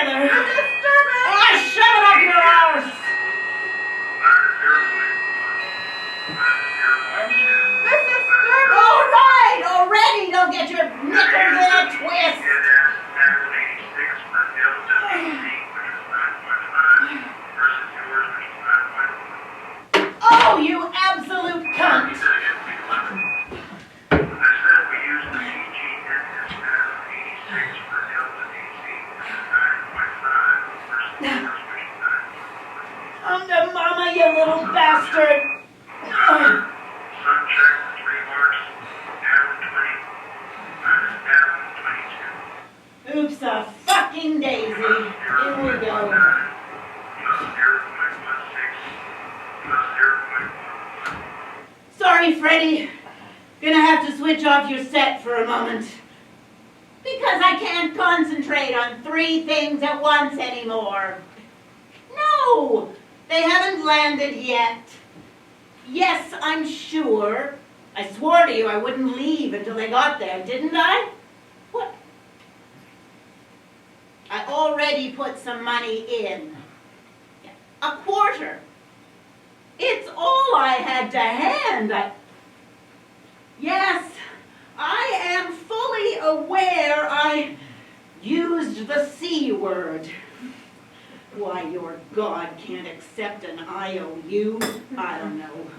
together. Ah, shove it up your arse. All right, already. Don't get your knickers in a twist. Oh, you absolute cunt. Come to mama, you little bastard. Oops, a fucking daisy. Here we go. Sorry, Freddie. Gonna have to switch off your set for a moment. Because I can't concentrate on 3 things at once anymore. No! They haven't landed yet. Yes, I'm sure. I swore to you I wouldn't leave until they got there, didn't I? What? I already put some money in. A quarter. It's all I had to hand. Yes, I am fully aware I used the C word. Why your God can't accept an IOU? I don't know.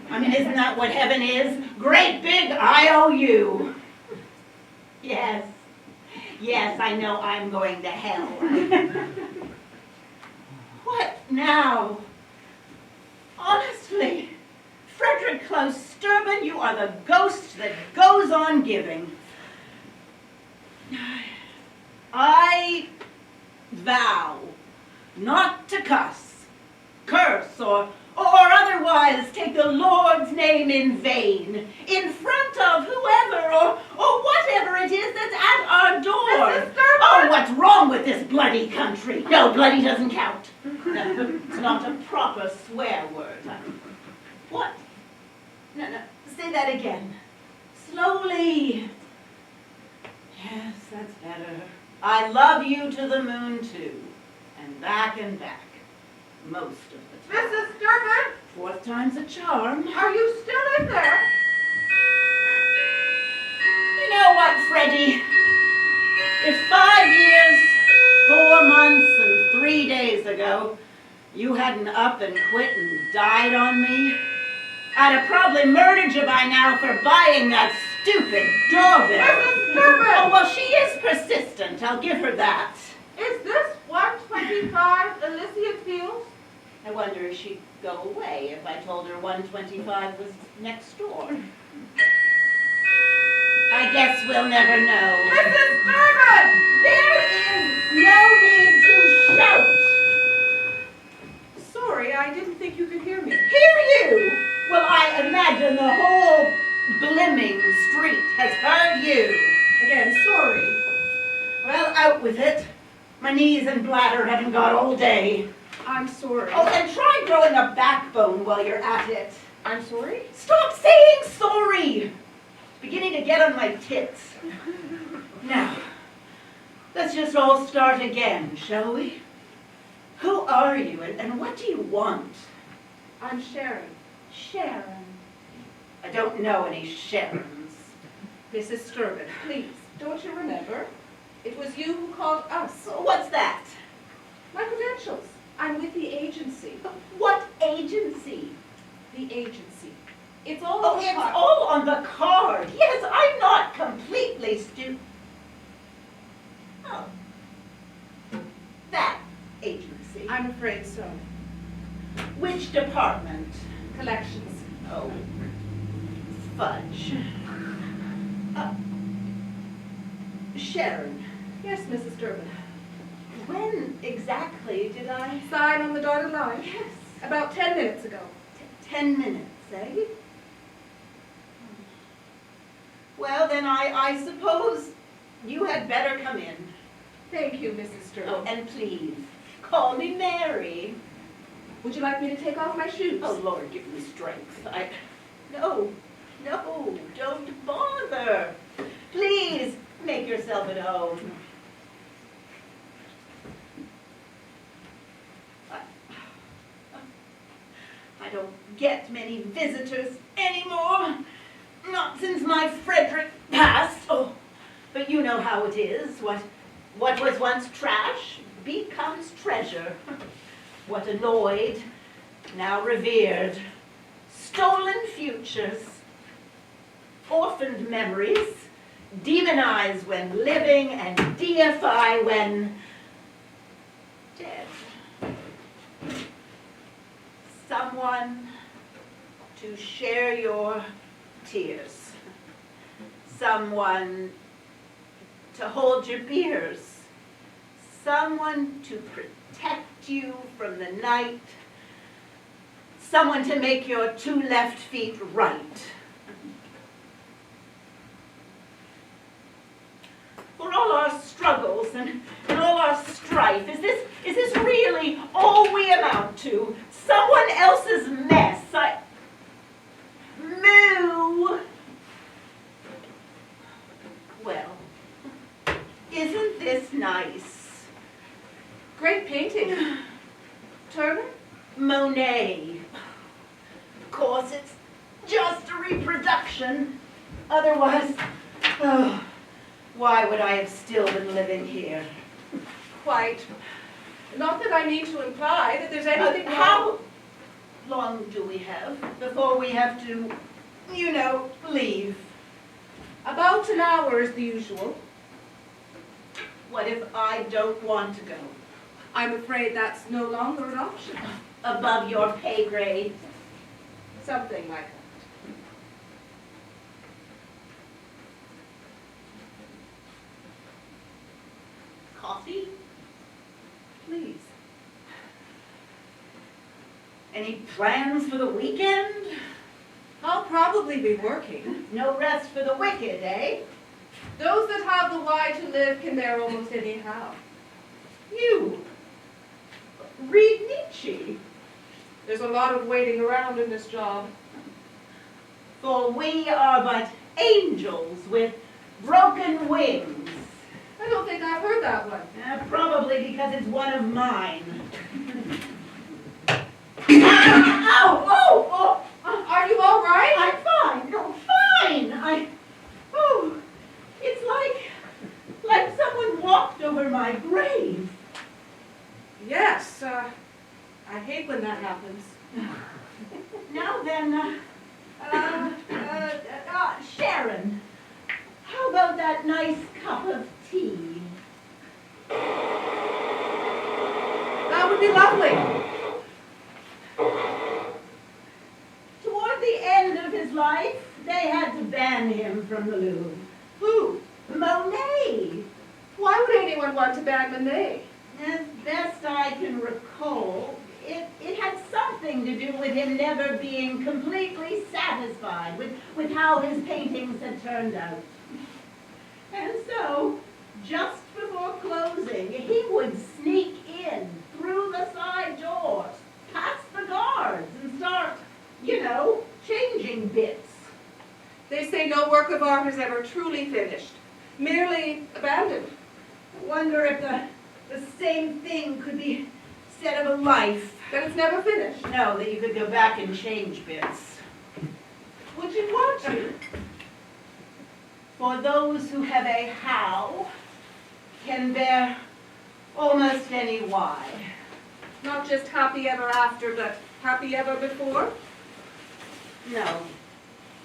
I mean, isn't that what heaven is? Great big IOU. Yes. Yes, I know I'm going to hell. What now? Honestly, Frederick Close Sturban, you are the ghost that goes on giving. I vow not to cuss, curse, or otherwise take the Lord's name in vain in front of whoever or whatever it is that's at our door. Oh, what's wrong with this bloody country? No, bloody doesn't count. No, it's not a proper swear word. What? No, say that again. Slowly. Yes, that's better. I love you to the moon, too. And back, most of the time. Mrs. Sturban? 4th time's a charm. Are you still in there? You know what, Freddie? If 5 years, 4 months, and 3 days ago, you hadn't up and quit and died on me, I'd have probably murdered you by now for buying that stupid doorbell. Mrs. Sturban! Oh, well, she is persistent. I'll give her that. Is this 125 Elysian Fields? I wonder if she'd go away if I told her 125 was next door. I guess we'll never know. Mrs. Sturban! There is no need to shout. Sorry, I didn't think you could hear me. Hear you? Well, I imagine the whole blimming street has heard you. Again, sorry. Well, out with it. My knees and bladder haven't got all day. I'm sorry. Oh, and try growing a backbone while you're at it. I'm sorry? Stop saying sorry. It's beginning to get on my tits. Now, let's just all start again, shall we? Who are you and what do you want? I'm Sharon. Sharon. I don't know any Sharons. Mrs. Sturban, please, don't you remember? It was you who called us. What's that? My credentials. I'm with the agency. What agency? The agency. It's all Oh, on the it's card. all on the card. Yes, I'm not completely stupid. Oh. That agency. I'm afraid so. Which department? Collections. Oh, fudge. Sharon, Yes, Mrs. Sturban. when exactly did I? Sign on the dotted line. Yes. About 10 minutes ago. 10 minutes, eh? Well, then I suppose you had better come in. Thank you, Mrs. Sturban. Oh, and please, call me Mary. Would you like me to take off my shoes? Oh, Lord, give me strength. No, don't bother. Please, make yourself at home. I don't get many visitors anymore. Not since my Frederick passed. Oh, but you know how it is. What was once trash becomes treasure. What annoyed, now revered. Stolen futures, orphaned memories, demonize when living and deify when dead. Someone to share your tears. Someone to hold your beers. Someone to protect you from the night. Someone to make your two left feet right. For all our struggles and all our strife, is this really all we amount to? Someone else's mess? Moo! Well, isn't this nice? Great painting. Turner? Monet. Of course, it's just a reproduction. Otherwise, oh, why would I have still been living here? Quite. Not that I mean to imply that there's anything wrong. How long do we have before we have to, you know, leave? About an hour is the usual. What if I don't want to go? I'm afraid that's no longer an option. Above your pay grade? Something like that. Coffee? Please. Any plans for the weekend? I'll probably be working. No rest for the wicked, eh? Those that have the why to live can bear almost anyhow. You read Nietzsche. There's a lot of waiting around in this job. For we are but angels with broken wings. I don't think I've heard that one. Probably because it's one of mine. Ow! Oh! Oh! Are you all right? I'm fine. No, fine. It's like someone walked over my grave. Yes, I hate when that happens. Now then, Sharon, how about that nice cup of tea? That would be lovely. Toward the end of his life, they had to ban him from the Louvre. Who? Monet. Why would anyone want to ban Monet? As best I can recall, it had something to do with him never being completely satisfied with how his paintings had turned out. And so, just before closing, he would sneak in through the side doors, past the guards, and start, you know, changing bits. They say no work of art is ever truly finished, merely abandoned. I wonder if the same thing could be said of a life. That it's never finished. No, that you could go back and change bits. Would you want to? For those who have a how can bear almost any why. Not just happy ever after, but happy ever before? No,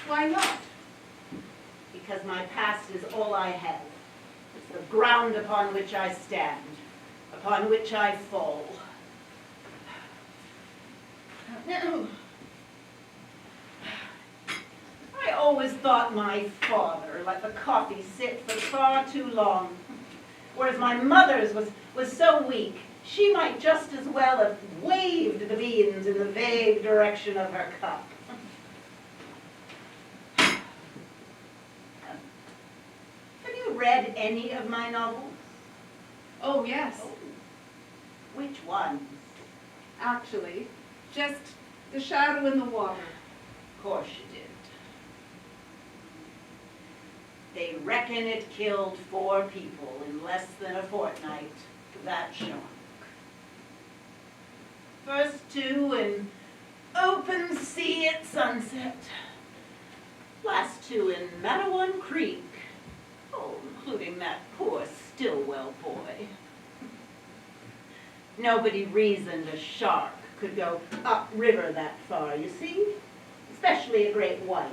Why not? because my past is all I have. It's the ground upon which I stand, upon which I fall. I always thought my father let the coffee sit for far too long, whereas my mother's was so weak, she might just as well have waved the beans in the vague direction of her cup. Have you read any of my novels? Oh, yes. Which ones? Actually, just The Shadow in the Water. Of course you did. They reckon it killed 4 people in less than a fortnight, that shock. First 2 in, open sea at sunset. Last two in Mattawan Creek. Oh, including that poor Stillwell boy. Nobody reasoned a shark could go upriver that far, you see? Especially a great white.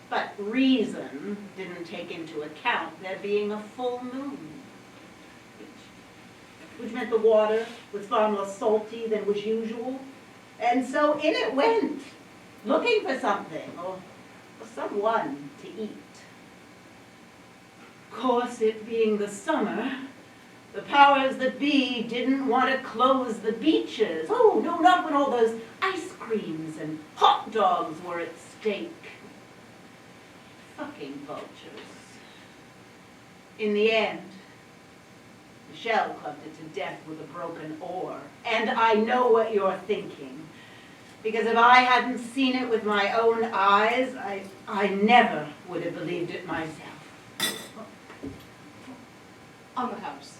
But reason didn't take into account there being a full moon. Which meant the water was far more salty than was usual. And so in it went, looking for something or someone to eat. Of course, it being the summer, the powers that be didn't want to close the beaches. Oh, no, not when all those ice creams and hot dogs were at stake. Fucking vultures. In the end, Michelle clubbed it to death with a broken oar. And I know what you're thinking. Because if I hadn't seen it with my own eyes, I never would have believed it myself. On the house.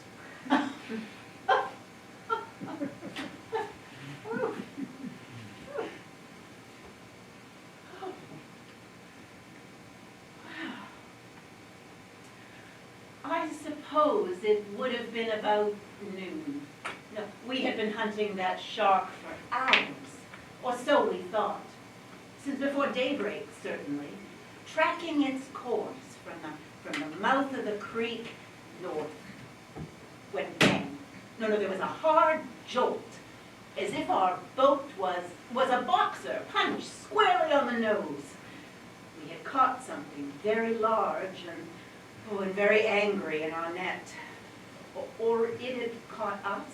I suppose it would have been about noon. No, we had been hunting that shark for hours, or so we thought. Since before daybreak, certainly. Tracking its course from the mouth of the creek north. When bang. No, there was a hard jolt, as if our boat was a boxer punched squarely on the nose. We had caught something very large and very angry in our net. Or it had caught us.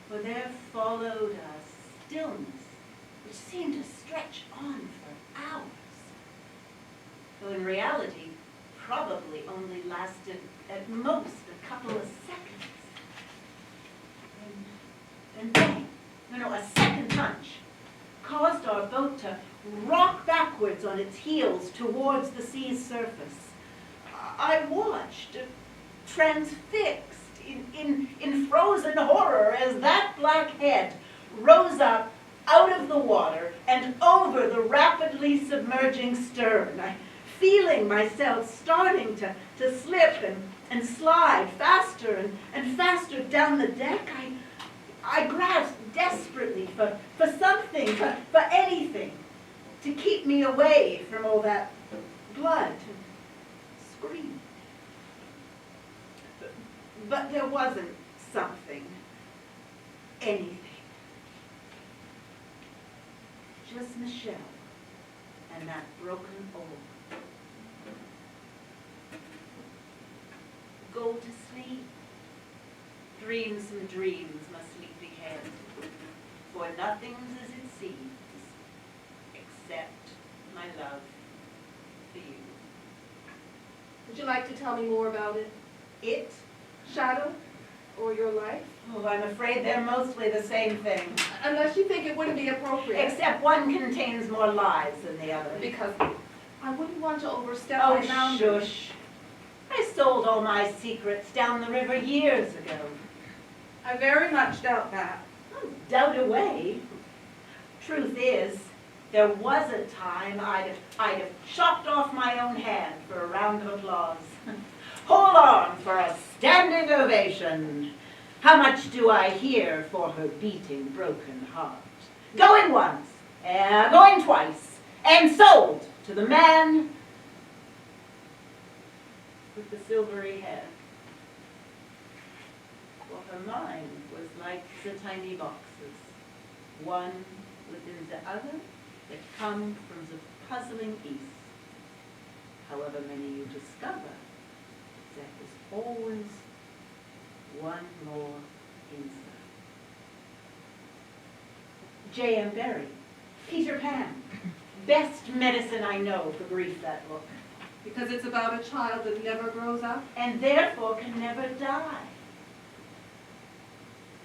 For there followed a stillness which seemed to stretch on for hours. Though in reality, probably only lasted at most a couple of seconds. And bang, a second punch caused our boat to rock backwards on its heels towards the sea's surface. I watched, transfixed, in frozen horror as that black head rose up out of the water and over the rapidly submerging stern. Feeling myself starting to slip and slide faster and faster down the deck, I grasped desperately for something, for anything, to keep me away from all that blood and scream. But there wasn't something, anything. Just Michelle and that broken oar. Go to sleep. Dream some dreams, my sleepy head. For nothing's as it seems, except my love for you. Would you like to tell me more about it? It? Shadow? Or your life? Oh, I'm afraid they're mostly the same thing. Unless you think it wouldn't be appropriate. Except one contains more lies than the other. Because I wouldn't want to overstep my boundaries. Oh, shush. I sold all my secrets down the river years ago. I very much doubt that. Oh, doubt away. Truth is, there was a time I'd have chopped off my own hand for a round of applause. Hold on for a standing ovation. How much do I hear for her beating broken heart? Going once, going twice, and sold to the man with the silvery hair. For her mind was like the tiny boxes, one within the other, that come from the puzzling east. However many you discover, there is always one more inside. J.M. Barrie, Peter Pan, best medicine I know for grief, that book. Because it's about a child that never grows up? And therefore can never die.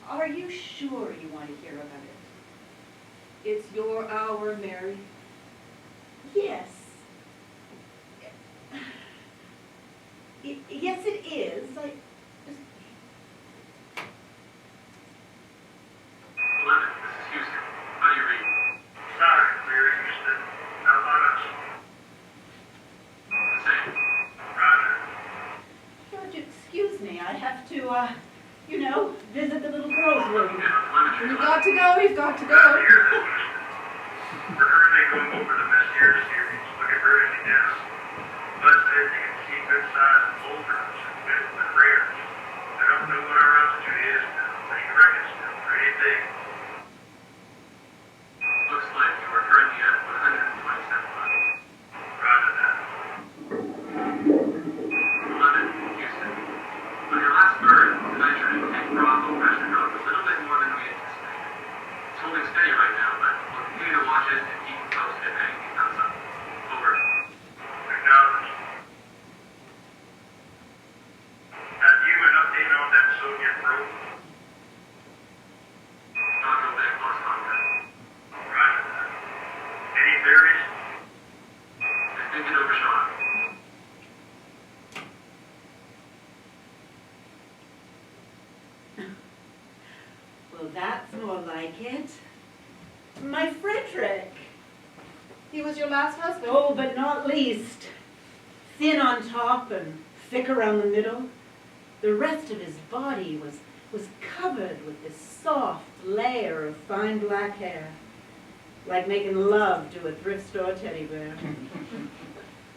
Are you sure you want to hear about it? It's your hour, Mary. Yes. Yes, it is. Beloved, this is Houston. How are you reading? You've got to go, you've got to go. We're currently going over the mysterious series, looking vertically down. Bud said you can see good sized boulders with the prayers. I don't know what our altitude is now, but he reckons still pretty big. Looks like you are currently at 127 miles. Roger that. 11, Houston. On your last bird, the nitrogen tank Bravo pressure dropped a little bit more than we anticipated. It's holding steady right now, but we'll continue to watch it and keep you posted if anything comes up. Over. Acknowledged. Have you an update on that Soviet probe? Not real big, lost contact. Roger that. Any theories? I think it overshot. Well, that's more like it. My Frederick. He was your last husband? Oh, but not least. Thin on top and thick around the middle. The rest of his body was covered with this soft layer of fine black hair. Like making love to a thrift store teddy bear.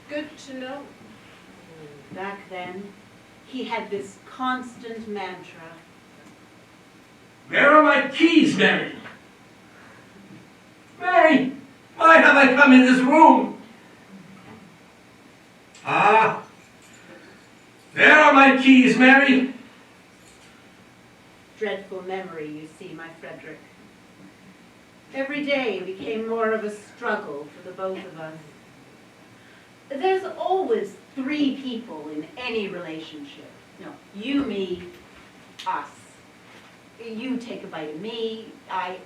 Good to know. Back then, he had this constant mantra. Where are my keys, Mary? Mary, why have I come in this room? Ah, there are my keys, Mary. Dreadful memory, you see, my Frederick. Every day became more of a struggle for the both of us. There's always three people in any relationship. No, you, me, us. You take a bite of me, I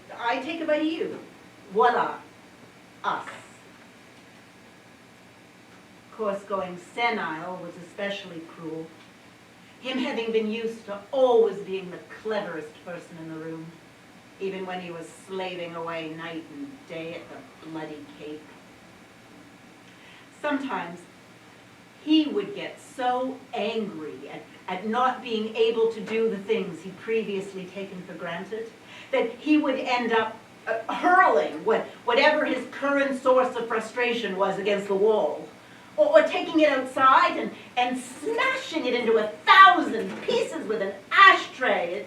take a bite of you. Voila, us. Of course, going senile was especially cruel. Him having been used to always being the cleverest person in the room, even when he was slaving away night and day at the bloody Cape. Sometimes he would get so angry at not being able to do the things he'd previously taken for granted that he would end up hurling whatever his current source of frustration was against the wall, or taking it outside and smashing it into 1,000 pieces with an ashtray.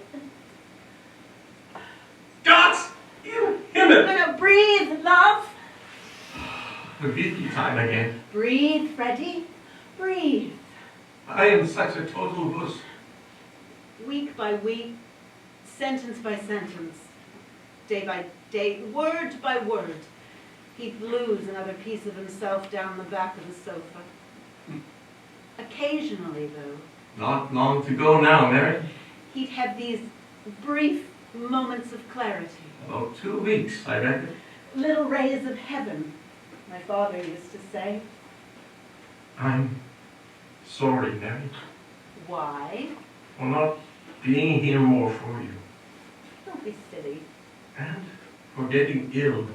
Dots! You himmel! No, breathe, love. Repeat time again. Breathe, Freddie. Breathe. I am such a total wuss. Week by week, sentence by sentence, day by day, word by word, he'd lose another piece of himself down the back of the sofa. Occasionally, though, Not long to go now, Mary. he'd have these brief moments of clarity. About 2 weeks, I reckon. Little rays of heaven, my father used to say. I'm sorry, Mary, Why? for not being here more for you. Don't be silly. And for getting ill.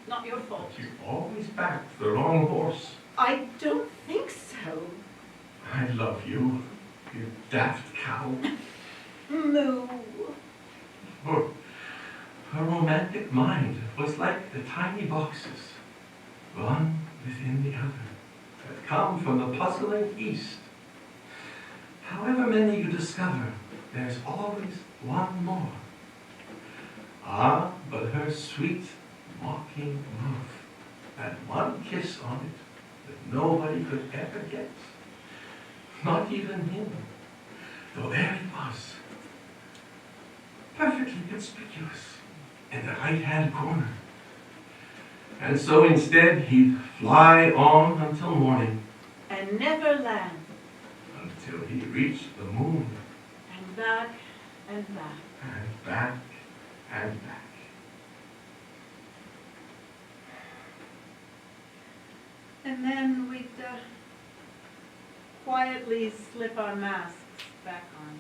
Not your fault. But you always backed the wrong horse. I don't think so. I love you, you daft cow. Moo. Her romantic mind was like the tiny boxes, one within the other, that come from the puzzling East. However many you discover, there's always one more. Ah, but her sweet, mocking mouth, that one kiss on it that nobody could ever get, not even him, though there it was, perfectly conspicuous in the right-hand corner. And so instead, he'd fly on until morning, And never land. until he reached the moon, And back and back. and back and back. And then we'd quietly slip our masks back on.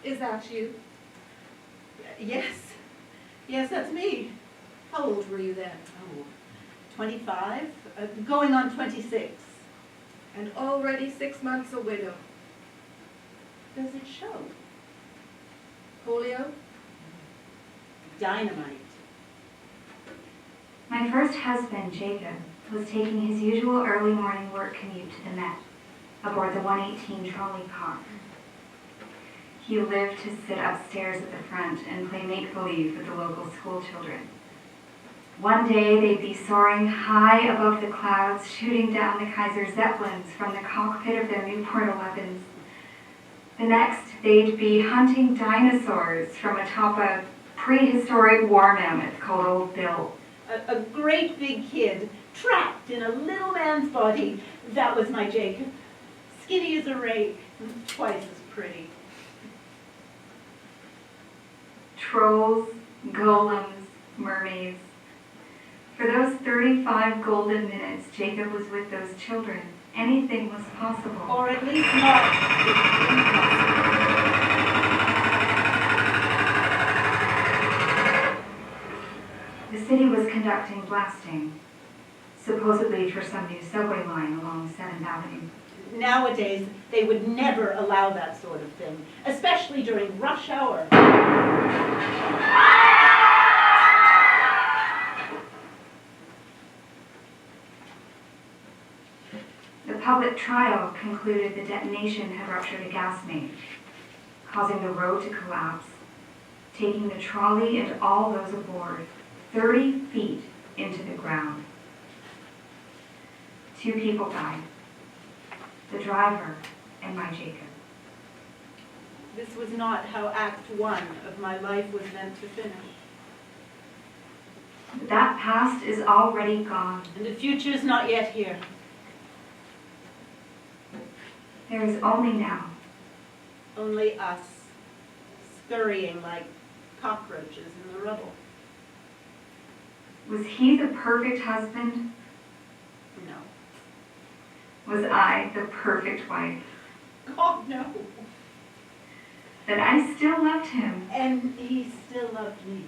Is that you? Yes. Yes, that's me. How old were you then? Oh, 25? Going on 26. And already 6 months a widow. Does it show? Polio? Dynamite. My first husband, Jacob, was taking his usual early morning work commute to the Met aboard the 118 trolley car. He lived to sit upstairs at the front and play make-believe with the local school children. One day they'd be soaring high above the clouds, shooting down the Kaiser Zeppelins from the cockpit of their Newport 11s. The next, they'd be hunting dinosaurs from atop a prehistoric war mammoth called Old Bill. A great big kid, trapped in a little man's body. That was my Jacob. Skinny as a rake, twice as pretty. Trolls, golems, mermaids. For those 35 golden minutes Jacob was with those children, anything was possible. Or at least not impossible. The city was conducting blasting, supposedly for some new subway line along 7th Avenue. Nowadays, they would never allow that sort of thing, especially during rush hour. The public trial concluded the detonation had ruptured a gas main, causing the road to collapse, taking the trolley and all those aboard 30 feet into the ground. 2 people died, the driver and my Jacob. This was not how Act 1 of my life was meant to finish. But that past is already gone. And the future's not yet here. There is only now. Only us, scurrying like cockroaches in the rubble. Was he the perfect husband? No. Was I the perfect wife? God, no. That I still loved him. And he still loved me.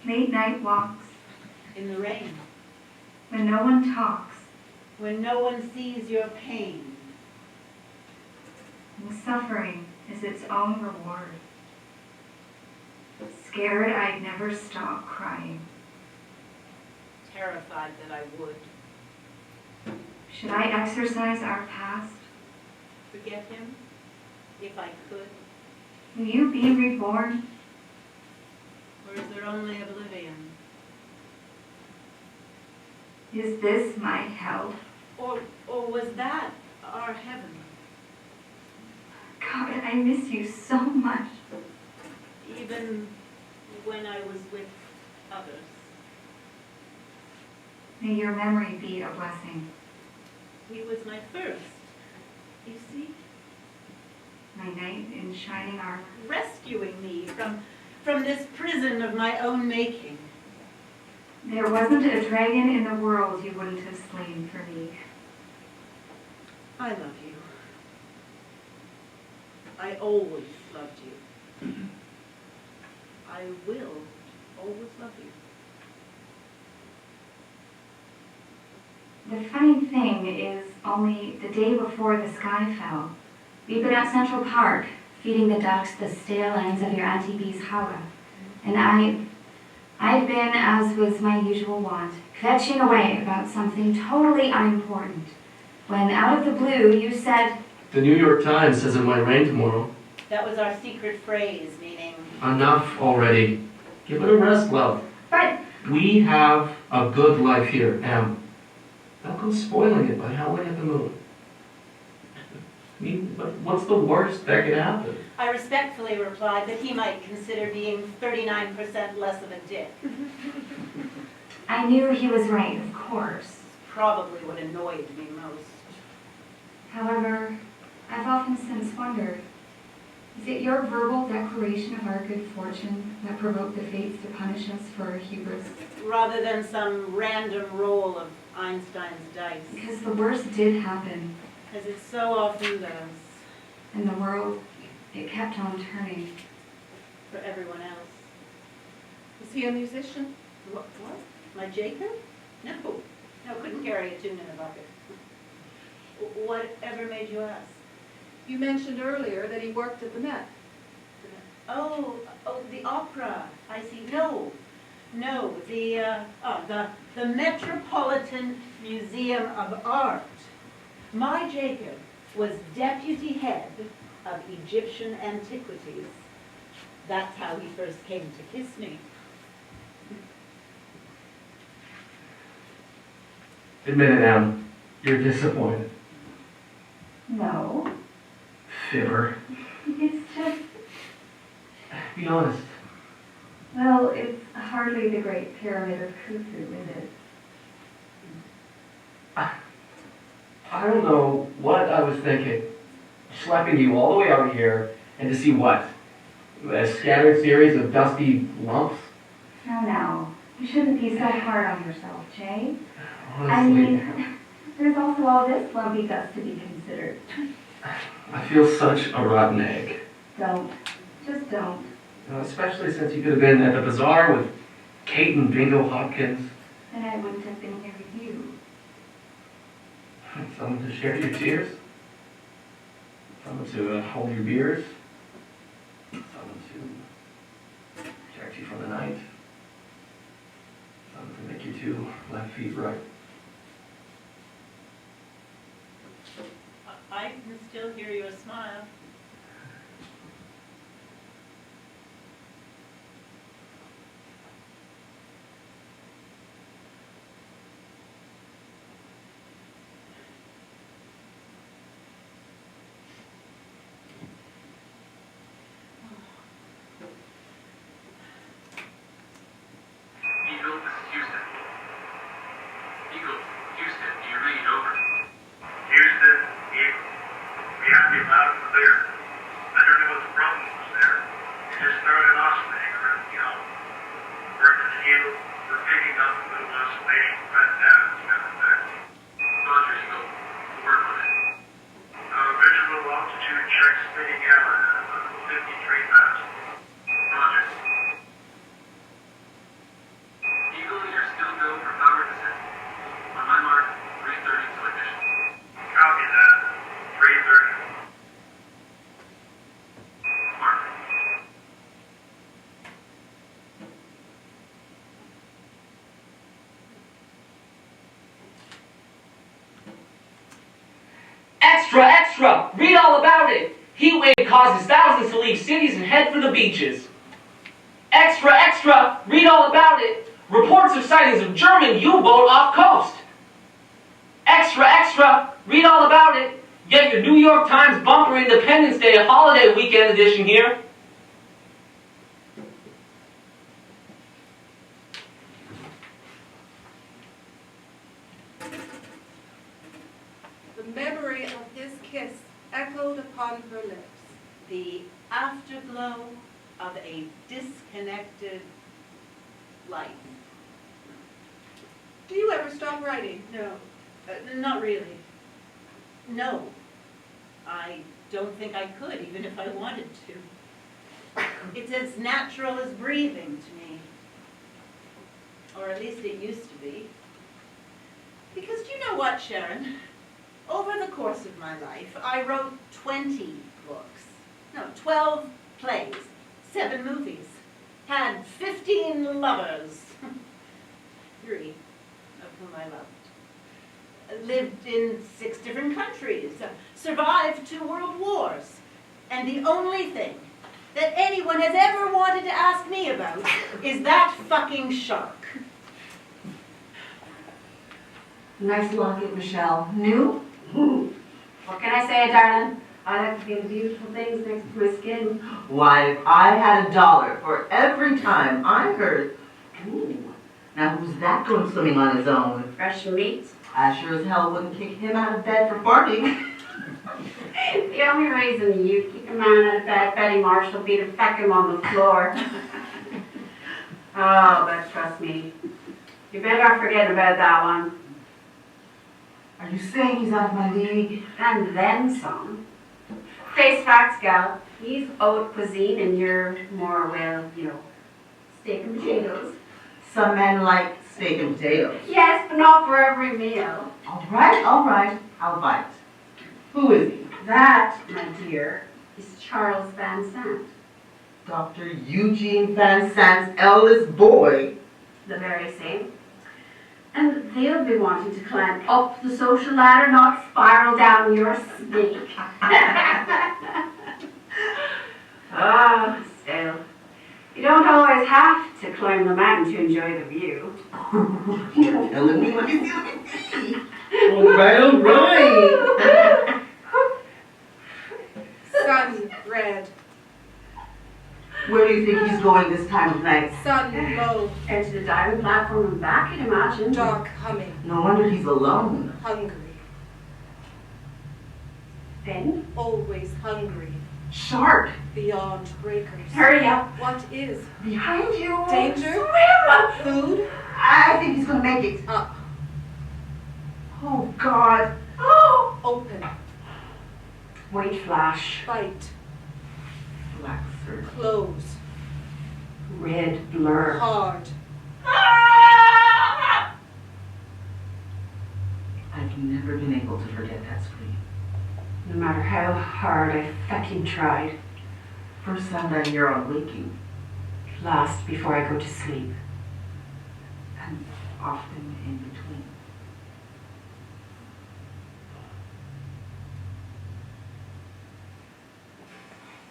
Late night walks, In the rain. when no one talks, When no one sees your pain. and suffering is its own reward. Scared I'd never stop crying. Terrified that I would. Should I exercise our past? Forget him, if I could. Will you be reborn? Or is there only oblivion? Is this my hell? Or was that our heaven? God, I miss you so much. Even when I was with others. May your memory be a blessing. He was my first, you see, My knight in shining armor. rescuing me from this prison of my own making. There wasn't a dragon in the world you wouldn't have slain for me. I love you. I always loved you. I will always love you. The funny thing is, only the day before the sky fell, we'd been at Central Park, feeding the ducks the stale ends of your Auntie Bee's challah. And I'd been, as was my usual wont, kvetching away about something totally unimportant, when out of the blue you said, The New York Times says it might rain tomorrow. That was our secret phrase, meaning, Enough already. Give it a rest, love. but We have a good life here, Em. Don't go spoiling it by howling at the moon. I mean, what's the worst that could happen? I respectfully replied that he might consider being 39% less of a dick. I knew he was right, of course. Probably what annoyed me most. However, I've often since wondered, is it your verbal declaration of our good fortune that provoked the fates to punish us for our hubris? Rather than some random roll of Einstein's dice, Because the worst did happen, as it so often does and the world, it kept on turning. for everyone else. Is he a musician? What? My Jacob? No, couldn't care carry a tune in a bucket. Whatever made you ask? You mentioned earlier that he worked at the Met. Oh, the opera. I see. No, the Metropolitan Museum of Art. My Jacob was deputy head of Egyptian antiquities. That's how he first came to kiss me. Admit it, Em. You're disappointed. No, Fibber. it's just, Be honest. well, it's hardly the Great Pyramid of Khufu, is it? I don't know what I was thinking. Schlepping you all the way out here and to see what? A scattered series of dusty lumps? No, you shouldn't be so hard on yourself, Jay. Honestly, I mean, there's also all this lumpy dust to be considered. I feel such a rotten egg. Don't. Just don't. You know, especially since you could have been at the bazaar with Kate and Bingo Hopkins. Then I wouldn't have been here with you. Someone to share your tears. Someone to hold your beers. Someone to protect you from the night. Someone to make your two left feet right. I can still hear your smile. Eagle, this is Houston. Eagle, Houston, do you read? Over. Houston, Eagle. We have you loud and clear. I don't know what the problem was there. You just started oscillating around the hour. Working the Eagle, we're picking up a little oscillation right now. As a matter of fact. Roger, Eagle. We'll work on it. Visual altitude check spinning out at about 53,000. Roger. Eagle, you're still go for power descent. On my mark, 3:30 to ignition. Copy that. 3:30. Mark. Extra, extra! Read all about it! Heat wave causes thousands to leave cities and head for the beaches. Extra, extra! Read all about it! Reports of sightings of German U-boat off coast. Extra, extra! Read all about it! Get your New York Times bumper Independence Day holiday weekend edition here. The memory of his kiss echoed upon her lips. The afterglow of a disconnected life. Do you ever stop writing? No, not really. No, I don't think I could, even if I wanted to. It's as natural as breathing to me. Or at least it used to be. Because do you know what, Sharon? Over the course of my life, I wrote 20 books. No, 12 plays, 7 movies. Had 15 lovers. 3 of whom I loved. Lived in 6 different countries. Survived 2 world wars. And the only thing that anyone has ever wanted to ask me about is that fucking shark. Nice locket, Michelle. New? What can I say, darling? I like to feel the beautiful things next to my skin. Why, if I had $1 for every time I heard, ooh, now who's that going swimming on his own? Fresh meat. I sure as hell wouldn't kick him out of bed for farting. The only reason you kick a man out of bed, Betty Marsh, will be to feck him on the floor. Oh, but trust me, you better forget about that one. Are you saying he's out of my league? And then some. Face facts, gal. He's haute cuisine and you're more, well, you know, steak and potatoes. Some men like Steak and potatoes. Yes, but not for every meal. All right, I'll bite. Who is he? That, my dear, is Charles Van Sant, Dr. Eugene Van Sant's eldest boy. the very same. And they'll be wanting to climb up the social ladder, not spiral down your snake. Ah, still. You don't always have to climb the mountain to enjoy the view. You're telling me, let me see. All right. Sun red, Where do you think he's going this time of night? sun low, And to the diving platform and back, I'd imagine. dark humming, No wonder he's alone. hungry, Then, always hungry, Shark, beyond breakers. hurry up. What is? behind you. Danger? Food? I think he's gonna make it. Up, Oh, God. open, White flash, bite, Black surgeon. close, red blur. hard, I've never been able to forget that scream. No matter how hard I fucking tried. First sound I hear on waking, Last before I go to sleep. and often in between.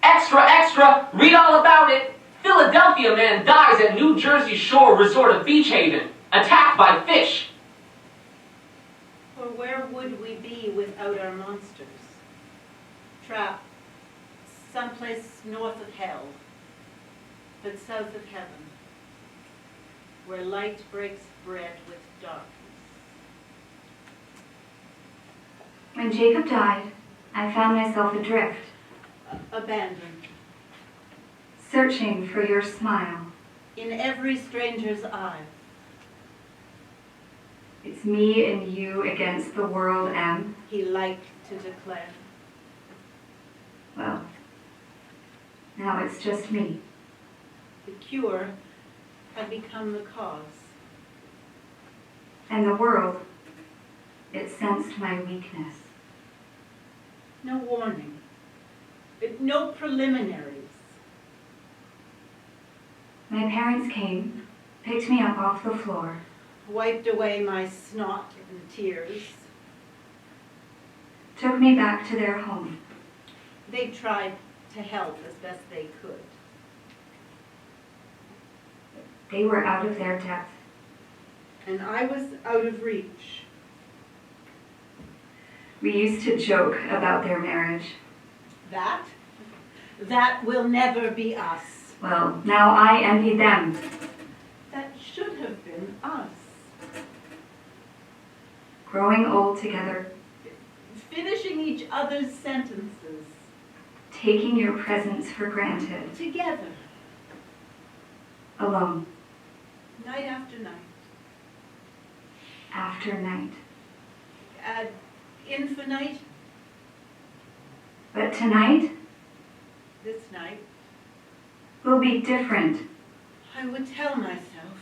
Extra, extra! Read all about it! Philadelphia man dies at New Jersey shore resort of Beach Haven. Attacked by fish. For where would we be without our monsters? Trapped someplace north of hell, but south of heaven, where light breaks bread with darkness. When Jacob died, I found myself adrift, Abandoned searching for your smile. in every stranger's eye. It's me and you against the world, M. He liked to declare. Well, now it's just me. The cure had become the cause. And the world, it sensed my weakness. No warning. No preliminaries. My parents came, picked me up off the floor, Wiped away my snot and tears. took me back to their home. They tried to help as best they could. They were out of their depth. And I was out of reach. We used to joke about their marriage. That will never be us. Well, now I envy them. That should have been us. Growing old together, Finishing each other's sentences. taking your presence for granted, Together. alone, Night after night. after night. Ad infinite. But tonight This night. will be different, I would tell myself.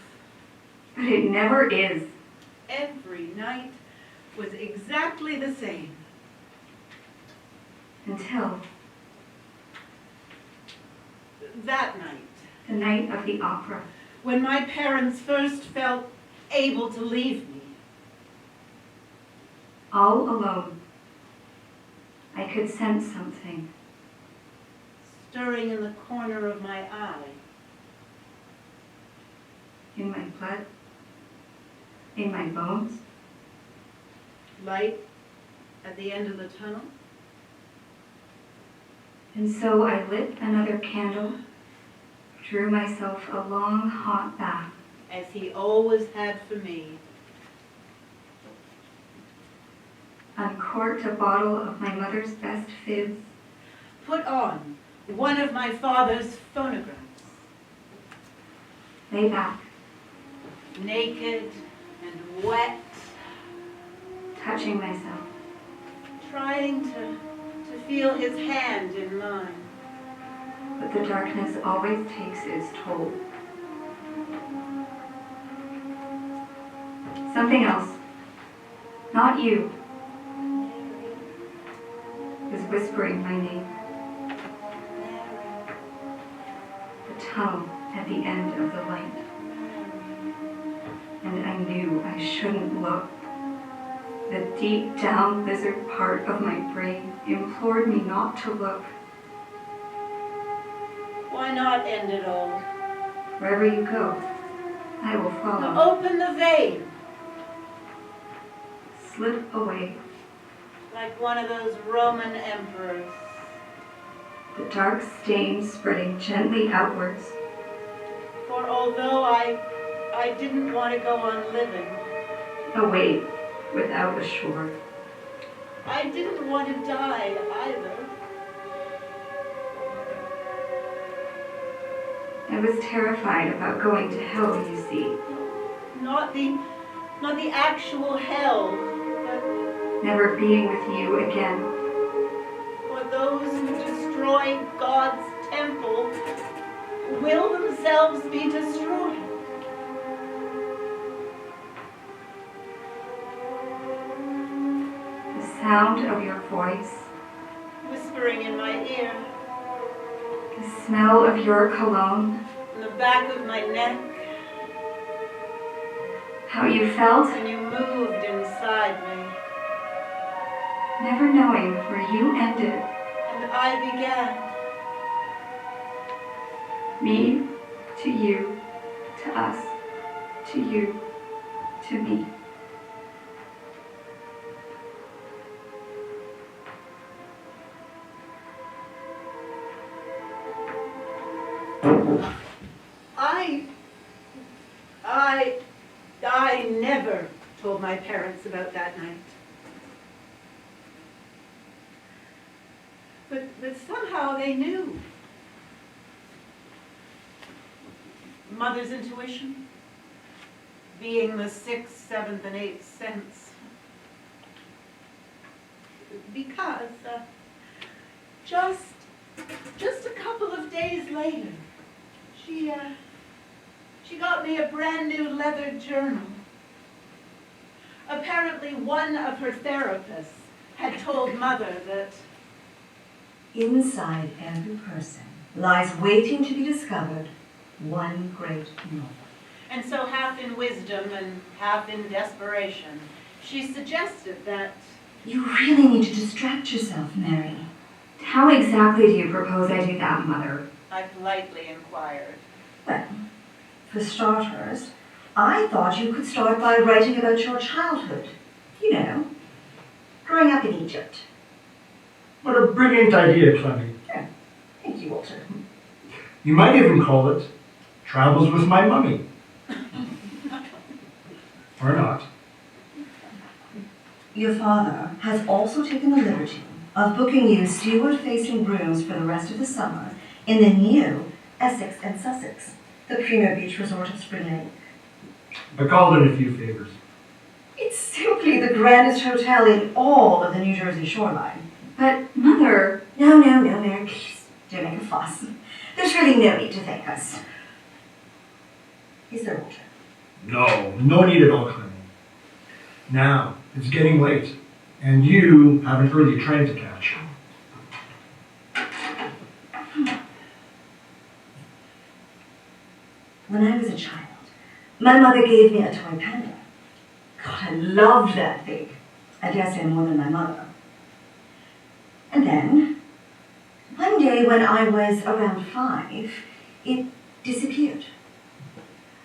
but it never is. Every night was exactly the same. Until That night. the night of the opera. When my parents first felt able to leave me. All alone, I could sense something. Stirring in the corner of my eye. In my blood, in my bones. Light at the end of the tunnel. And so I lit another candle, drew myself a long hot bath, As he always had for me. uncorked a bottle of my mother's best fizz, Put on one of my father's phonographs. lay back, Naked and wet. touching myself, Trying to feel his hand in mine. but the darkness always takes its toll. Something else. Not you. Was whispering my name. The tunnel at the end of the light. And I knew I shouldn't look. The deep down lizard part of my brain implored me not to look. Why not end it all? Wherever you go, I will follow. Now open the vein, Slip away. like one of those Roman emperors. The dark stain spreading gently outwards. For although I didn't want to go on living, A weight without a shore. I didn't want to die either. I was terrified about going to hell, you see. Not the actual hell, but Never being with you again. for those who destroy God's temple will themselves be destroyed. The sound of your voice. Whispering in my ear, The smell of your cologne. in the back of my neck, How you felt. when you moved inside me, Never knowing where you ended. and I began. Me to you, to us, to you, to me. I never told my parents about that night. But somehow they knew. Mother's intuition, being the sixth, seventh, and eighth sense. Because just a couple of days later, she got me a brand new leather journal. Apparently one of her therapists had told Mother that inside every person lies waiting to be discovered one great novel. And so half in wisdom and half in desperation, she suggested that You really need to distract yourself, Mary. How exactly do you propose I do that, Mother? I politely inquired. Well, for starters, I thought you could start by writing about your childhood. You know, growing up in Egypt. What a brilliant idea, Clemmy. Thank you, Walter. You might even call it Travels with My Mummy. Or not. Your father has also taken the liberty of booking you steward-facing rooms for the rest of the summer in the new Essex and Sussex, the premier beach resort of Spring Lake. I called in a few favors. It's simply the grandest hotel in all of the New Jersey shoreline. But, Mother... No, Mary, please, don't make a fuss. There's really no need to thank us. Is there, Walter? No need at all, Clemmy. Now, it's getting late, and you have an early train to catch. When I was a child, my mother gave me a toy panda. God, I loved that thing. I dare say more than my mother. And then, one day when I was around 5, it disappeared.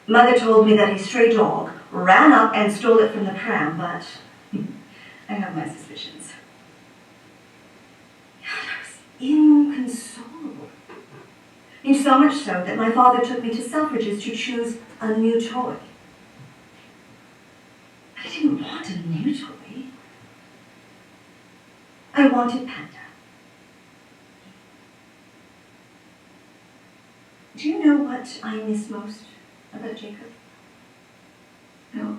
Mother told me that a stray dog ran up and stole it from the pram, but I have my suspicions. God, I was inconsolable. And so much so that my father took me to Selfridge's to choose a new toy. I didn't want a new toy. I wanted Panda. Do you know what I miss most about Jacob? No.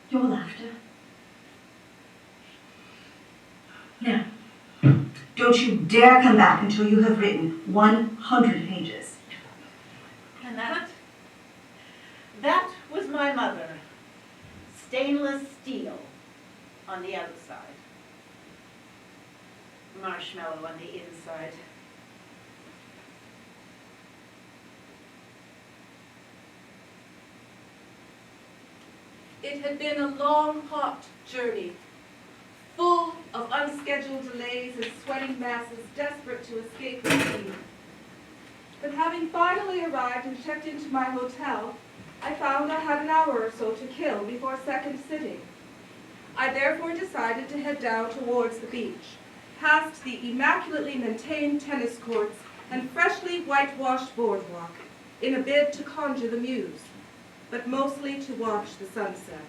Your laughter. Now, don't you dare come back until you have written 100 pages. And that was my stainless steel on the outside, marshmallow on the inside. It had been a long, hot journey, full of unscheduled delays and sweating masses desperate to escape routine. But having finally arrived and checked into my hotel, I found I had an hour or so to kill before second sitting. I therefore decided to head down towards the beach, past the immaculately maintained tennis courts and freshly whitewashed boardwalk, in a bid to conjure the muse, but mostly to watch the sunset.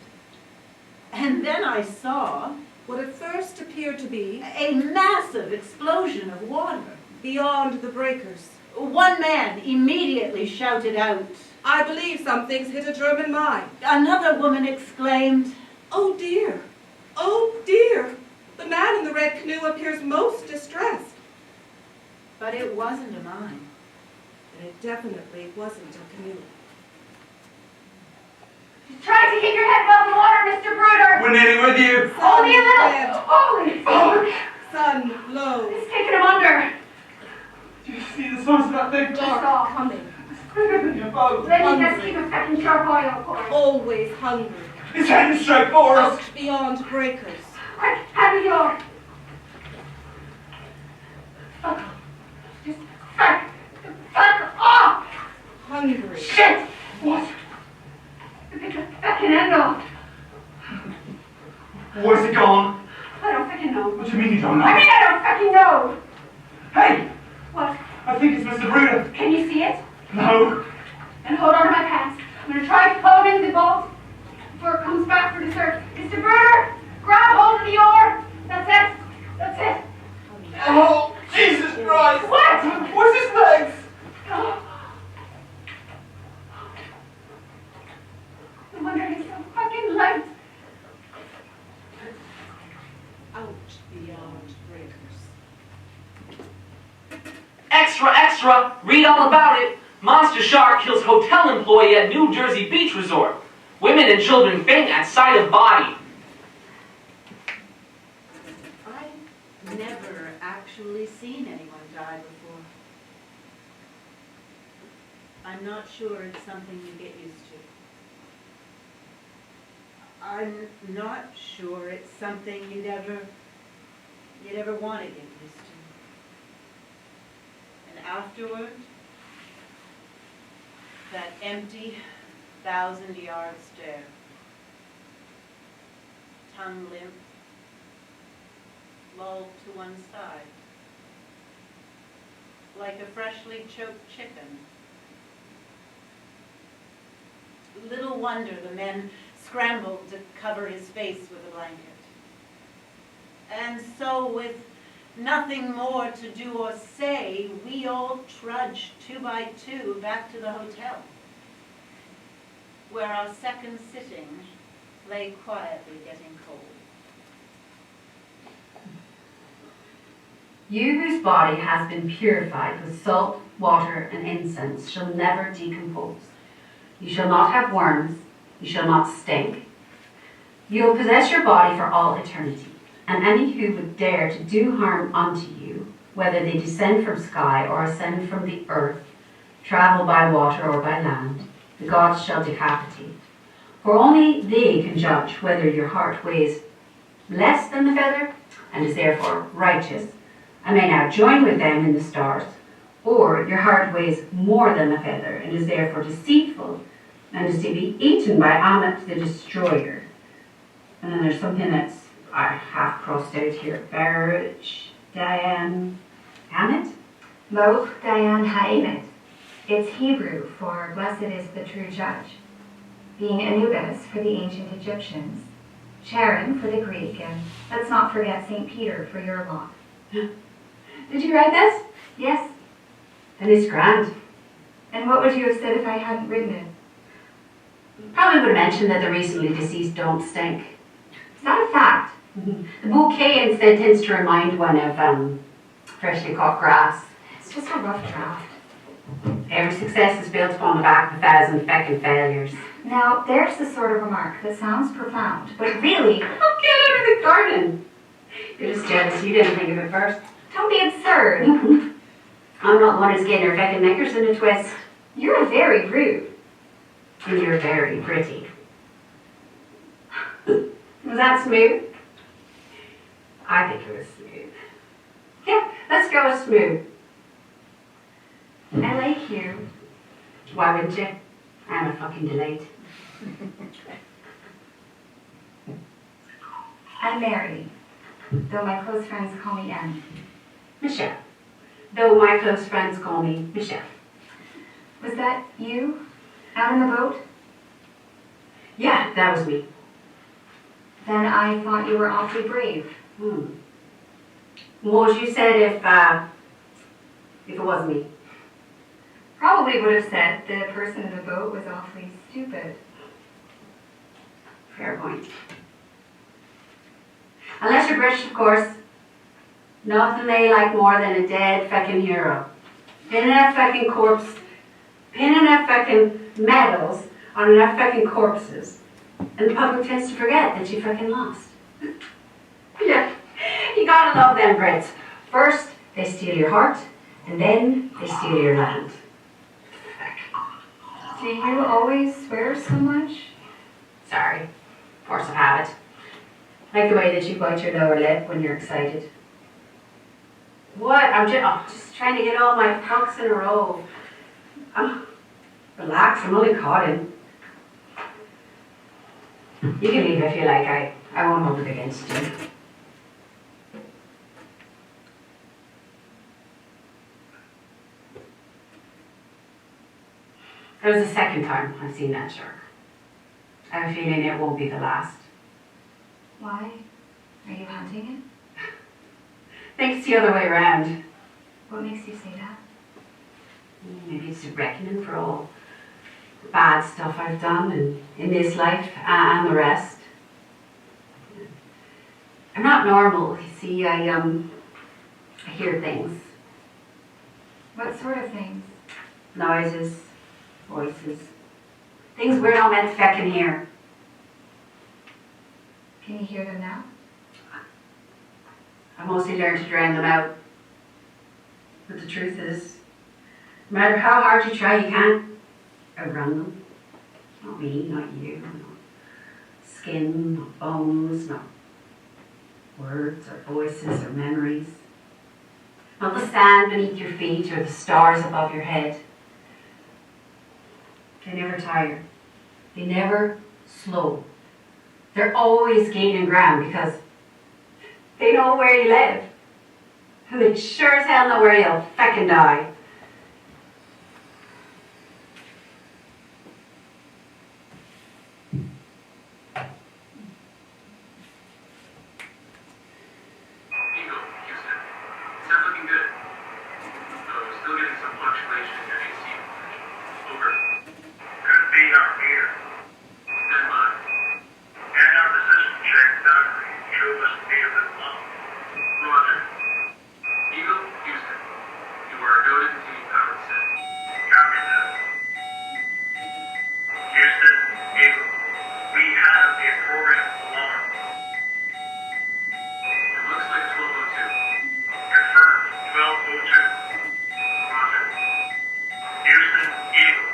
And then I saw What at first appeared to be a massive explosion of water. beyond the breakers. One man immediately shouted out. I believe something's hit a German mine. Another woman exclaimed, Oh dear, oh dear. The man in the red canoe appears most distressed. but it wasn't a mine. And it definitely wasn't a canoe. Try to keep your head above the water, Mr. Bruder. We're nearly with you. Only a little. Red, Holy fuck. sun low, It's taking him under. Do you see the source of that thing? dark coming, It's quicker than your boat. Let me just keep a fucking sharp eye out for it. always hungry, It's heading straight for us. out beyond breakers. Quick, have the door. Fuck off. Just fuck off. Hungry, Shit. What? The fucking end off. Where's it gone? I don't fucking know. What do you mean you don't know? I mean, I don't fucking know. Hey! What? I think it's Mr. Bruder. Can you see it? No. Then hold on to my pants. I'm gonna try to pull him into the boat before it comes back for dessert. Mr. Bruder, grab hold of the oar. That's it. That's it. Oh, Jesus Christ! What? Where's his legs? Oh. No wonder he's so fucking light. out beyond breakers. Extra, extra! Read all about it! Monster shark kills hotel employee at New Jersey beach resort. Women and children faint at sight of body. I've never actually seen anyone die before. I'm not sure it's something you get used to. I'm not sure it's something you'd ever want to get used to. And afterward, that empty 1,000-yard stare, tongue limp, lulled to one side, like a freshly choked chicken. Little wonder the men scrambled to cover his face with a blanket. And so, with nothing more to do or say, we all trudged 2 by 2 back to the hotel, where our second sitting lay quietly getting cold. You whose body has been purified with salt, water, and incense shall never decompose. You shall not have worms, you shall not stink. You will possess your body for all eternity, and any who would dare to do harm unto you, whether they descend from sky or ascend from the earth, travel by water or by land, the gods shall decapitate. For only they can judge whether your heart weighs less than the feather, and is therefore righteous, and may now join with them in the stars, or your heart weighs more than the feather, and is therefore deceitful, and is to be eaten by Ammit the destroyer. And then there's something that's half crossed out here. Baruch, Diane, Ammit? Moch Dayan Ha'emet. It's Hebrew for blessed is the true judge. Being Anubis for the ancient Egyptians, Charon for the Greek, and let's not forget St. Peter for your lot. Did you write this? Yes, And it's grand. and what would you have said if I hadn't written it? Probably would have mentioned that the recently deceased don't stink. Is that a fact? The bouquet instead tends to remind one of freshly cut grass. It's just a rough draft. Every success is built upon the back of 1,000 feckin' failures. Now, there's the sort of remark that sounds profound, but really, Get out of the garden. You're just jealous you didn't think of it first. don't be absurd. I'm not the one who's getting her feckin' knickers in a twist. You're very rude. And you're very pretty. Was that smooth? I think it was smooth. Yeah, let's go with smooth. I like you. Why wouldn't you? I'm a fucking delight. I'm Mary, though my close friends call me Em. Michelle. Though my close friends call me Michelle. Was that you out in the boat? Yeah, that was me. Then I thought you were awfully brave. What would you said if it wasn't me? Probably would have said the person in the boat was awfully stupid. Fair point. Unless you're British, of course. Nothing they like more than a dead feckin' hero. Pinning their feckin' corpse, pinning their feckin' medals on their feckin' corpses. And the public tends to forget that you feckin' lost. Yeah, you gotta love them Brits. First, they steal your heart, and then they steal your land. Do you always swear so much? Sorry, force of habit. Like the way that you bite your lower lip when you're excited. What? I'm just trying to get all my ducks in a row. Relax, I'm only caught in. You can leave if you like, I won't hold it against you. That was the second time I've seen that shark. I have a feeling it won't be the last. Why? Are you hunting it? I think it's the other way around. What makes you say that? Maybe it's a reckoning for all the bad stuff I've done in this life and the rest. I'm not normal, you see. I hear things. What sort of things? Noises, voices. Things we're not meant to feckin' hear. Can you hear them now? I've mostly learned to drown them out. But the truth is, no matter how hard you try, you can't outrun them. Not me, not you, not skin, not bones, not words or voices or memories. Not the sand beneath your feet or the stars above your head. They never tire. They never slow. They're always gaining ground because they know where you live. And they sure as hell know where you'll feckin' die. Eagle, Houston. It's not looking good. Though still getting some fluctuation in your AC. Over. Could be our meter. Stand by. And our position check diary show us to be a bit low. Roger. Eagle, Houston. You are a go to continue power set. Copy that. Houston, Eagle. We have a program alarm. It looks like 1202. Confirmed 1202. Roger. Houston, Eagle.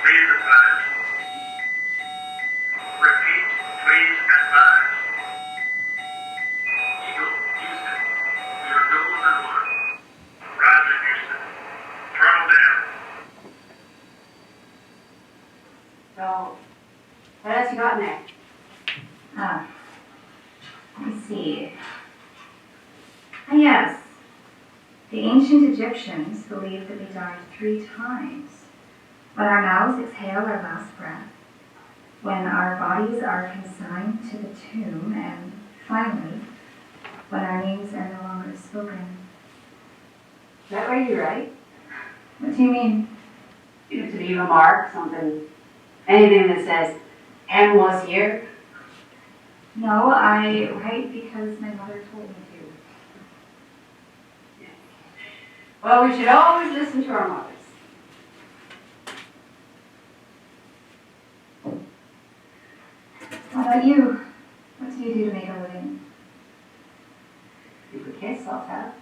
Please advise. Repeat, please advise. Eagle, Houston. We are go underwater. Roger, Houston. Throttle down. So, what else you got in there? Let me see. Ah, yes. The ancient Egyptians believed that we died 3 times. When our mouths exhale our last breath, when our bodies are consigned to the tomb, and finally, when our names are no longer spoken. Is that where you write? What do you mean? You have to leave a mark, something, anything that says, M was here. No, I write because my mother told me to. Well, we should always listen to our mothers. about you? What do you do to make a living? You could kiss, I'll tell.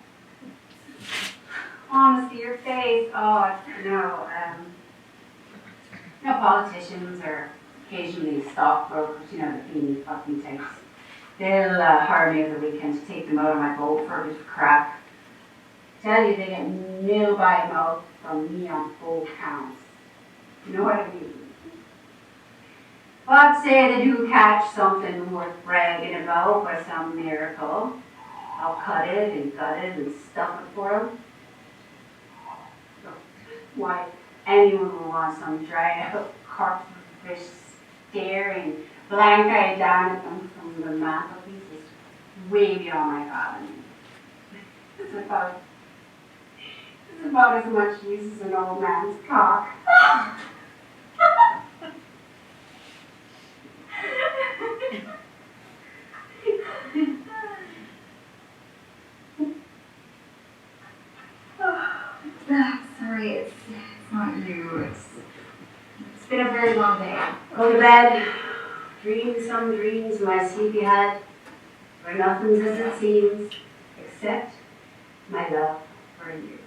Honestly, your face, oh, no, politicians or occasionally stockbrokers, the beanie fucking types. They'll hire me over the weekend to take them out on my boat for a bit of crap. Tell you, they get nil by mouth from me on both counts. You know what I mean? But say they do catch something worth bragging about by some miracle, I'll cut it and gut it and stuff it for them. Why, anyone will want some dried out corpse of a fish staring blank-eyed down at them from the mantelpiece is way beyond my fathoming. It's about as much use as an old man's cock. Sorry, it's not you. It's been a very long day. Go to bed, dream some dreams in my sleepy head, where nothing's as it seems, except my love for you.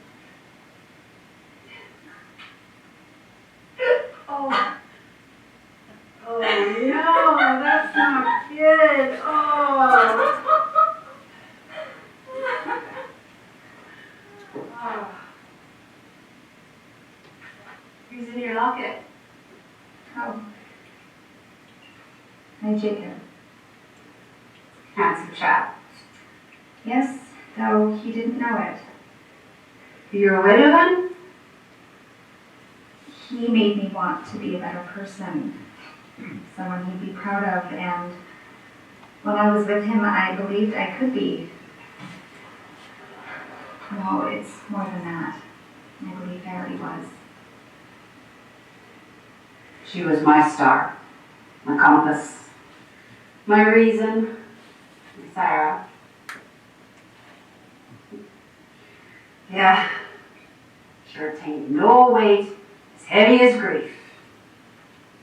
Oh no, that's not good. Oh. Who's in your locket? Oh. Hi, Jacob. Handsome chap. Yes, though he didn't know it. You're a widow then? He made me want to be a better person, someone he'd be proud of, and when I was with him, I believed I could be. No, it's more than that. I believed I already was. She was my star, my compass, my reason, Sarah. Yeah, sure tain't no weight as heavy as grief.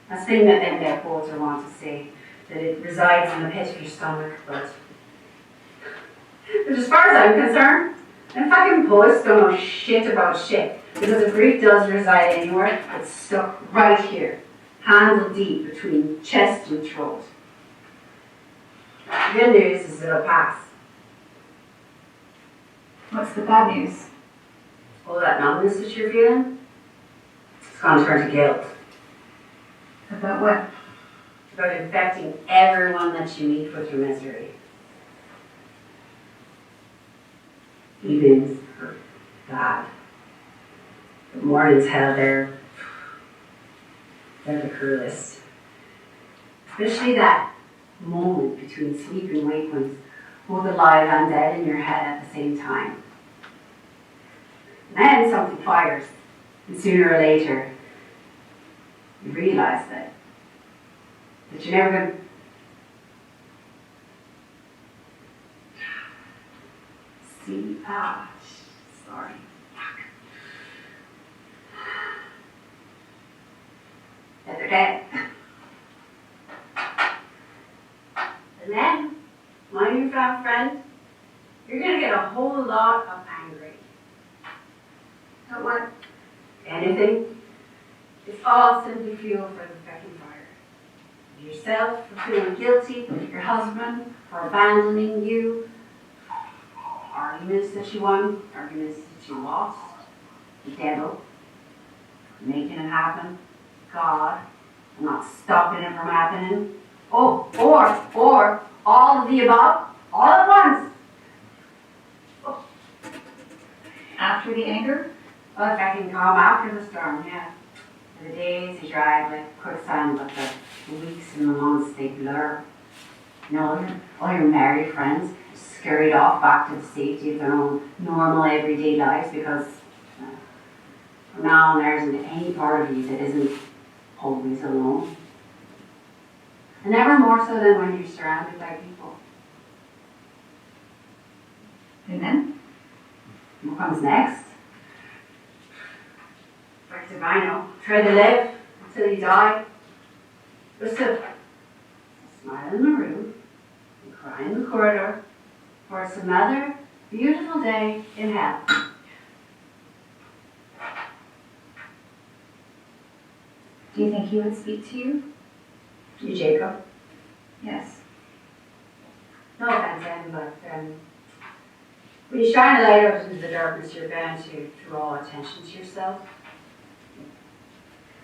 That's the thing that them there poets are want to say, that it resides in the pit of your stomach, but as far as I'm concerned, them fucking poets don't know shit about shit, because if grief does reside anywhere, it's stuck right here, handle deep between chest and throat. The good news is it'll pass. What's the bad news? All that numbness that you're feeling, it's going to turn to guilt. About what? About infecting everyone that you meet with your misery. Evenings are bad. The mornings, hell, they're the cruelest. Especially that moment between sleep and wake when both alive and dead in your head at the same time. And then something fires, and sooner or later, you realize that you're never going to see. Sorry. That they're dead. And then, my newfound friend, you're going to get a whole lot of angry. Don't what? Anything. It's all simply fuel for the fucking fire. Yourself for feeling guilty, your husband for abandoning you, arguments that you won, arguments that you lost, the devil, making it happen, God, not stopping it from happening. Oh, or all of the above, all at once. Oh. After the anger? Well, if I can calm after the storm, yeah. The days they drag like quicksand, but the weeks and the months they blur. You know, all your married friends scurried off back to the safety of their own normal everyday lives because from now on there isn't any part of you that isn't always alone. And never more so than when you're surrounded by people. And then? What comes next? Like Divino, try to live until you die. Just to smile in the roof, and cry in the corridor, for it's another beautiful day in hell. Do you think he would speak to you? You, Jacob? Yes. No offense, Em, but when you shine a light out into the darkness, you're bound to draw attention to yourself.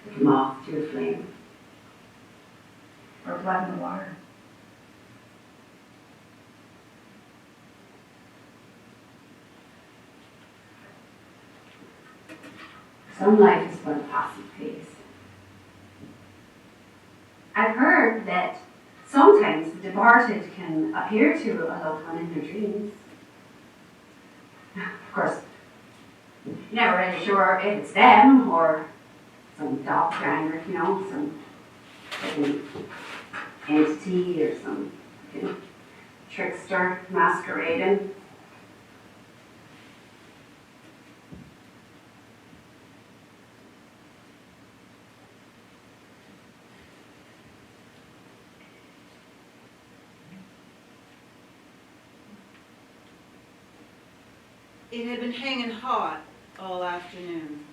Like a moth to a flame. Or blood in the water? Some life is but a passing phase. I've heard that sometimes the departed can appear to a loved one in their dreams. Of course, you're never really sure if it's them or some doppelganger, some fucking entity or some trickster masquerading. It had been hanging hot all afternoon,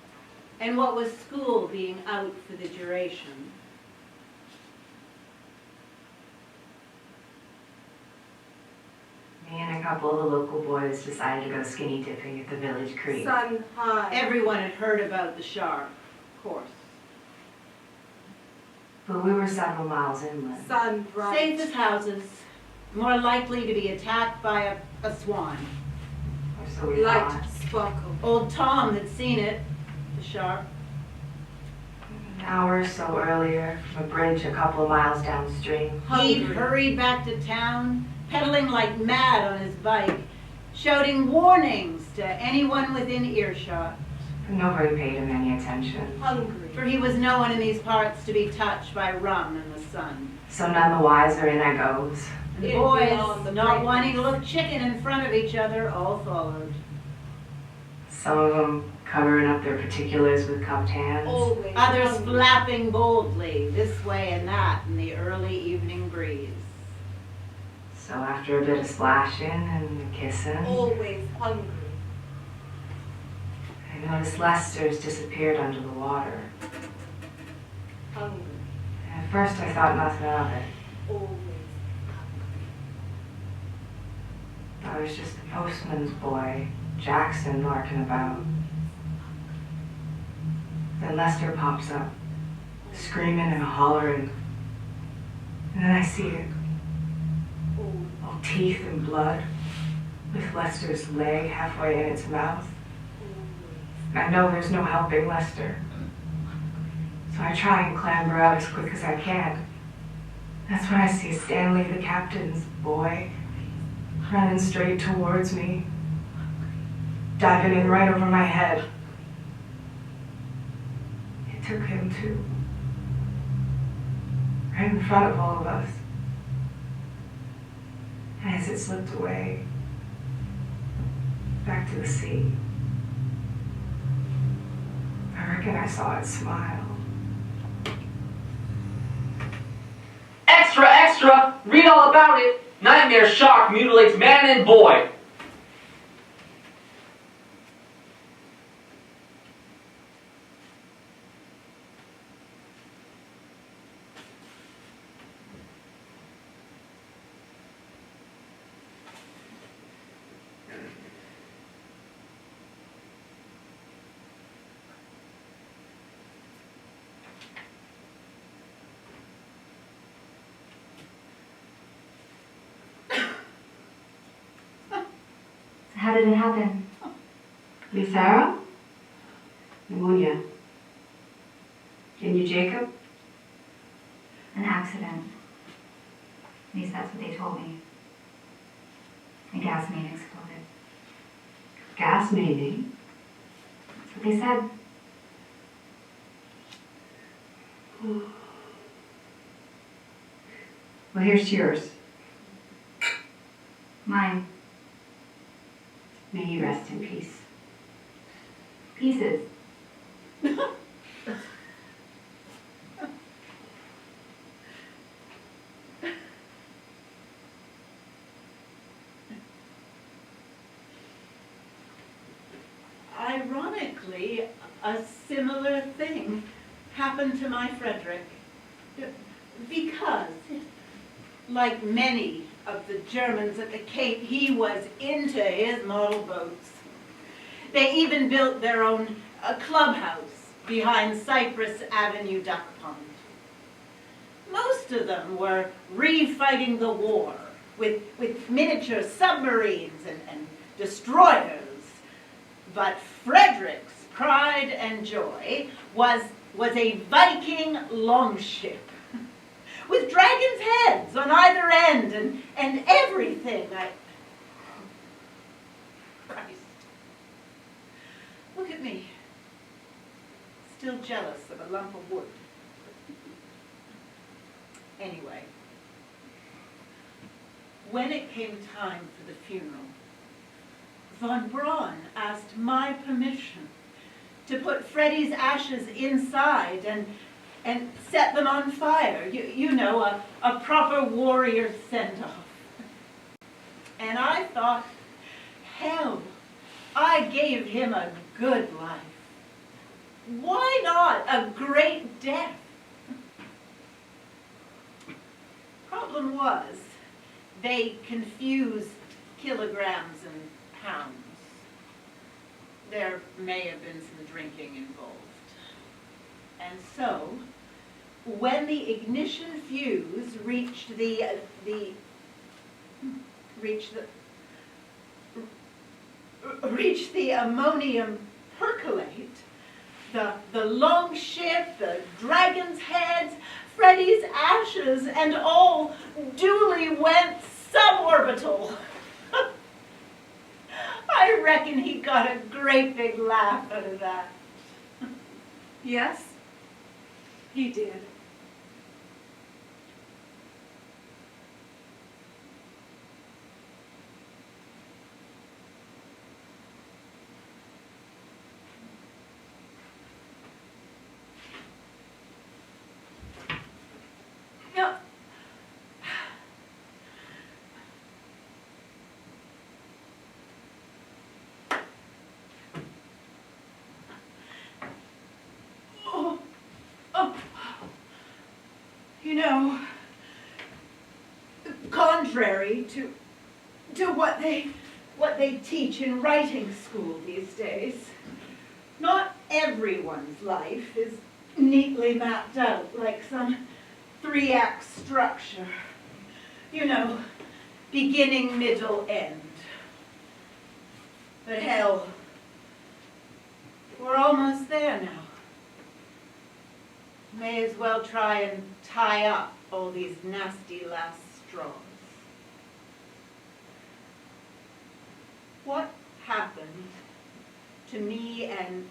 and what with school being out for the duration, Me and a couple of the local boys decided to go skinny dipping at the village creek. Sun high. everyone had heard about the shark, of course. But we were several miles inland. Sun bright. Safe as houses, more likely to be attacked by a swan. Or so we Light thought. sparkle. Old Tom had seen it, the shark. An hour or so earlier, from a bridge a couple of miles downstream. He'd Hungry. hurried back to town, pedaling like mad on his bike, shouting warnings to anyone within earshot. Nobody paid him any attention. Hungry. For he was known in these parts to be touched by rum and the sun. So none the wiser in I goes. And the In boys, beyond the not breakers. wanting to look chicken in front of each other, all followed. Some of them covering up their particulars with cupped hands. Always. Others hungry. flapping boldly this way and that in the early evening breeze. So after a bit of splashing and kissing, Always hungry. I noticed Lester's disappeared under the water. Hungry. At first I thought nothing of it. Always. I was just a postman's boy, Jackson, larking about. Then Lester pops up, screaming and hollering. And then I see it, Always. all teeth and blood, with Lester's leg halfway in its mouth. And I know there's no helping Lester. So I try and clamber out as quick as I can. That's when I see Stanley, the captain's boy, running straight towards me, diving in right over my head. It took him too, right in front of all of us. And as it slipped away, back to the sea, I reckon I saw it smile. Extra, extra! Read all about it! Nightmare shark mutilates man and boy! How did it happen? Lethara? Pneumonia. And you, Jacob? An accident. At least that's what they told me. A gas main exploded. Gas maybe. That's what they said. Well, here's to yours. Mine. May you rest in peace. Pieces. Ironically, a similar thing happened to my Frederick. Because, like many of the Germans at the Cape, he was into his model boats. They even built their own clubhouse behind Cypress Avenue Duck Pond. Most of them were refighting the war with miniature submarines and destroyers. But Frederick's pride and joy was a Viking longship with dragons' heads on either end and everything. Christ. Look at me. Still jealous of a lump of wood. Anyway, when it came time for the funeral, Von Braun asked my permission to put Freddie's ashes inside and set them on fire. You know, a proper warrior send-off. And I thought, hell, I gave him a good life. Why not a great death? Problem was, they confused kilograms and pounds. There may have been some drinking involved. And so, when the ignition fuse reached the ammonium percolate, the long ship, the dragon's heads, Freddie's ashes, and all duly went suborbital. I reckon he got a great big laugh out of that. Yes, he did. No. You know, contrary to what they teach in writing school these days, not everyone's life is neatly mapped out like some 3-act structure. You know, beginning, middle, end. But hell, we're almost there now. May as well try and tie up all these nasty last straws. What happened to me and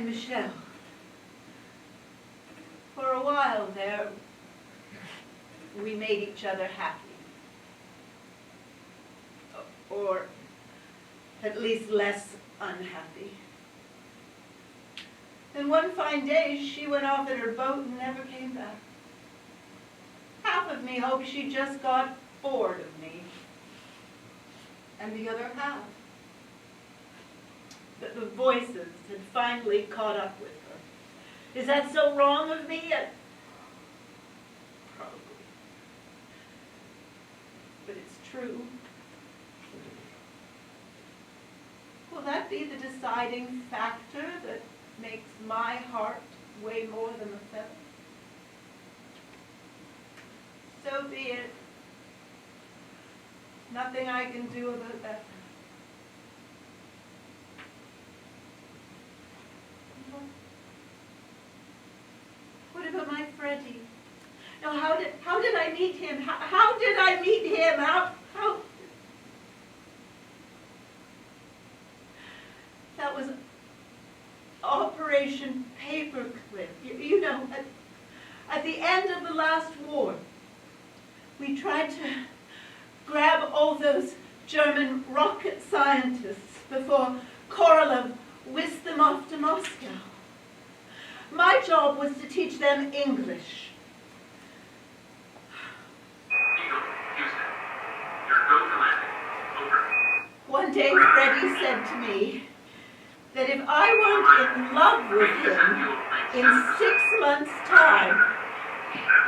Michelle? For a while there, we made each other happy. Or at least less unhappy. And one fine day, she went off in her boat and never came back. Half of me hoped she just got bored of me. And the other half, that the voices had finally caught up with her. Is that so wrong of me? Probably. But it's true. Will that be the deciding factor that makes my heart weigh more than a feather? So be it. Nothing I can do about that. What about my Freddie? Now, how did I meet him? How did I meet him? How? That was Operation Paperclip. You know, at the end of the last war, we tried to grab all those German rocket scientists before Korolev whisked them off to Moscow. My job was to teach them English. Eagle, to me that if I weren't in love with him in 6 months' time,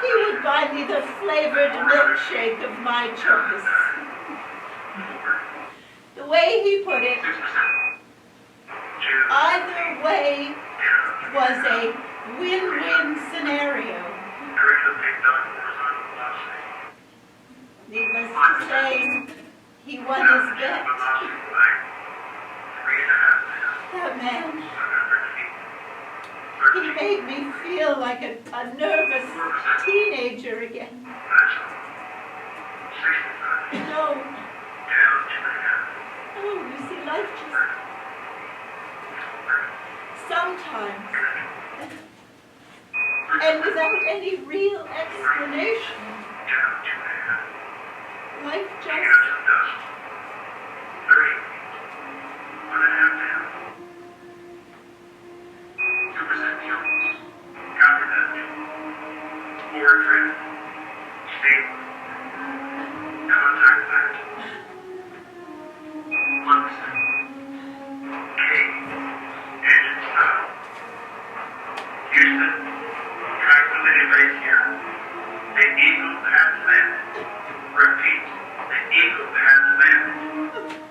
he would buy me the flavored milkshake of my choice. The way he put it, either way was a win-win scenario. Needless to say, he won his bet. That man, he made me feel like a nervous teenager again. No. Oh, you see, life just... Sometimes, and without any real explanation, life just... The eagle has landed. Repeat, the eagle has landed.